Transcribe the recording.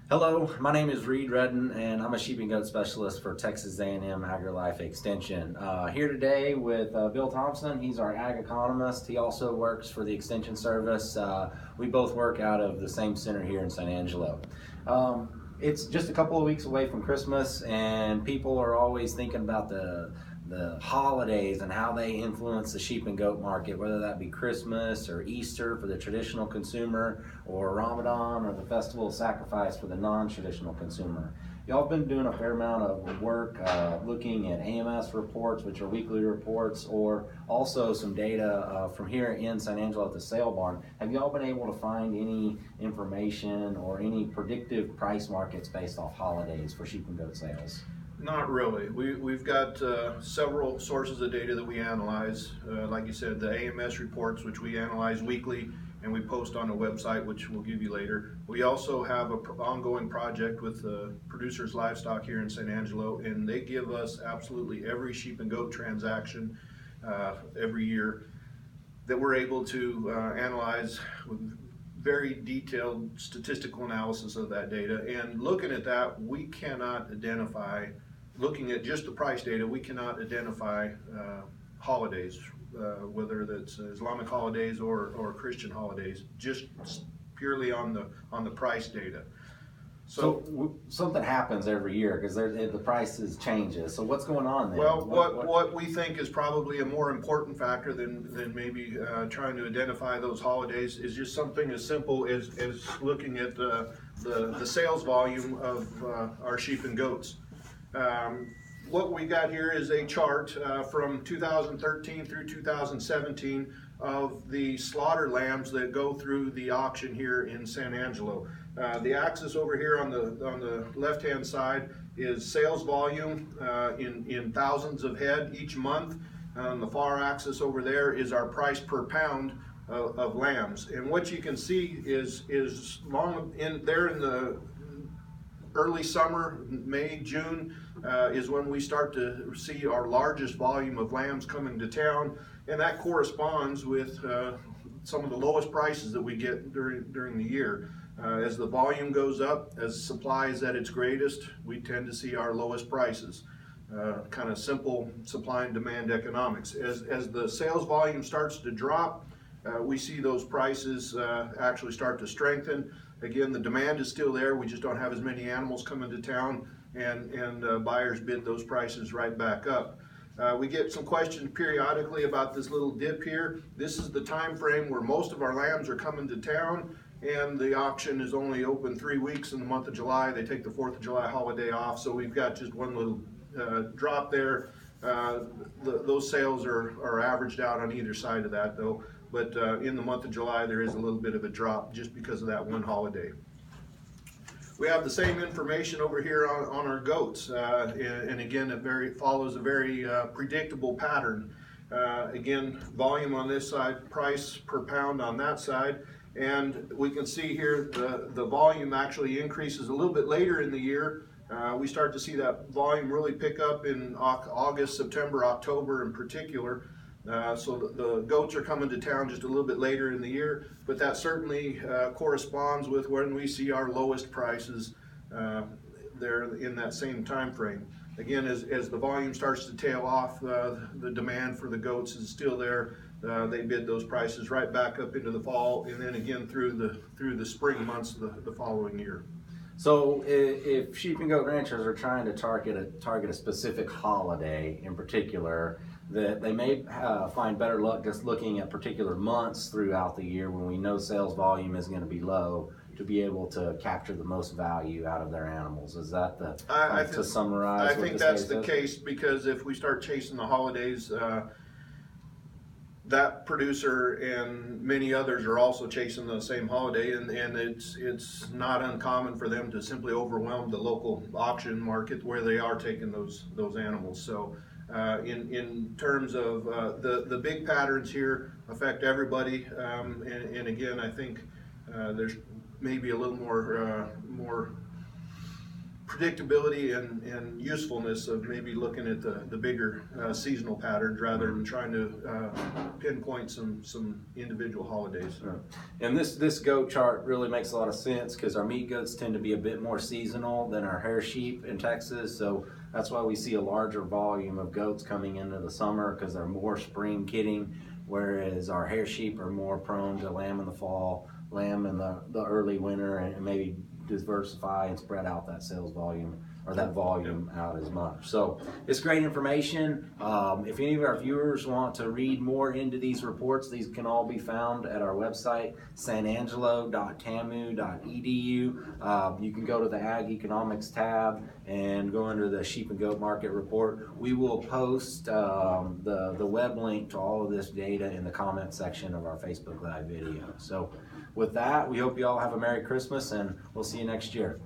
Hello, my name is Reed Redden, and I'm a sheep and goat specialist for Texas A&M AgriLife Extension. Here today with Bill Thompson. He's our ag economist. He also works for the Extension Service. We both work out of the same center here in San Angelo. It's just a couple of weeks away from Christmas, and people are always thinking about the holidays and how they influence the sheep and goat market, whether that be Christmas or Easter for the traditional consumer, or Ramadan or the festival of sacrifice for the non-traditional consumer. Y'all have been doing a fair amount of work looking at AMS reports, which are weekly reports, or also some data from here in San Angelo at the sale barn. Have y'all been able to find any information or any predictive price markets based off holidays for sheep and goat sales? Not really. We've got several sources of data that we analyze. Like you said, the AMS reports, which we analyze weekly and we post on the website, which we'll give you later. We also have an ongoing project with Producers Livestock here in San Angelo, and they give us absolutely every sheep and goat transaction every year that we're able to analyze with very detailed statistical analysis of that data. And looking at that, we cannot identify, looking at just the price data, we cannot identify holidays, whether that's Islamic holidays or Christian holidays, just purely on the price data. So something happens every year because the prices changes. So what's going on there? Well, what we think is probably a more important factor than maybe trying to identify those holidays is just something as simple as looking at the sales volume of our sheep and goats. What we got here is a chart from 2013 through 2017 of the slaughter lambs that go through the auction here in San Angelo. The axis over here on the left-hand side is sales volume in thousands of head each month. On the far axis over there is our price per pound of lambs. And what you can see is long in there in the early summer, May, June, is when we start to see our largest volume of lambs coming to town, and that corresponds with some of the lowest prices that we get during the year. As the volume goes up, as supply is at its greatest, we tend to see our lowest prices. Kind of simple supply and demand economics. As the sales volume starts to drop, we see those prices actually start to strengthen. Again, the demand is still there, we just don't have as many animals coming to town, and buyers bid those prices right back up. We get some questions periodically about this little dip here. This is the time frame where most of our lambs are coming to town, and the auction is only open 3 weeks in the month of July. They take the 4th of July holiday off, so we've got just one little drop there. Those sales are averaged out on either side of that though, but in the month of July there is a little bit of a drop just because of that one holiday. We have the same information over here on our goats, and again it follows a very predictable pattern. Again, volume on this side, price per pound on that side, and we can see here the volume actually increases a little bit later in the year. We start to see that volume really pick up in August, September, October in particular. So the goats are coming to town just a little bit later in the year, but that certainly corresponds with when we see our lowest prices there in that same time frame. Again, as the volume starts to tail off, the demand for the goats is still there. They bid those prices right back up into the fall, and then again through the spring months the following year. So if sheep and goat ranchers are trying to target a specific holiday in particular, that they may find better luck just looking at particular months throughout the year when we know sales volume is going to be low, to be able to capture the most value out of their animals. Is that to summarize? I think that's the case, because if we start chasing the holidays, that producer and many others are also chasing the same holiday, and it's not uncommon for them to simply overwhelm the local auction market where they are taking those animals. So in terms of the big patterns here affect everybody, and again I think there's maybe a little more predictability and usefulness of maybe looking at the bigger seasonal patterns rather than trying to pinpoint some individual holidays. And this goat chart really makes a lot of sense because our meat goats tend to be a bit more seasonal than our hair sheep in Texas, so that's why we see a larger volume of goats coming into the summer because they're more spring kidding, whereas our hair sheep are more prone to lamb in the fall, lamb in the early winter, and maybe diversify and spread out that sales volume or that volume out as much. So it's great information. If any of our viewers want to read more into these reports, these can all be found at our website, sanangelo.tamu.edu. You can go to the Ag Economics tab and go under the sheep and goat market report. We will post the web link to all of this data in the comment section of our Facebook Live video. So with that, we hope you all have a Merry Christmas, and we'll see you next year.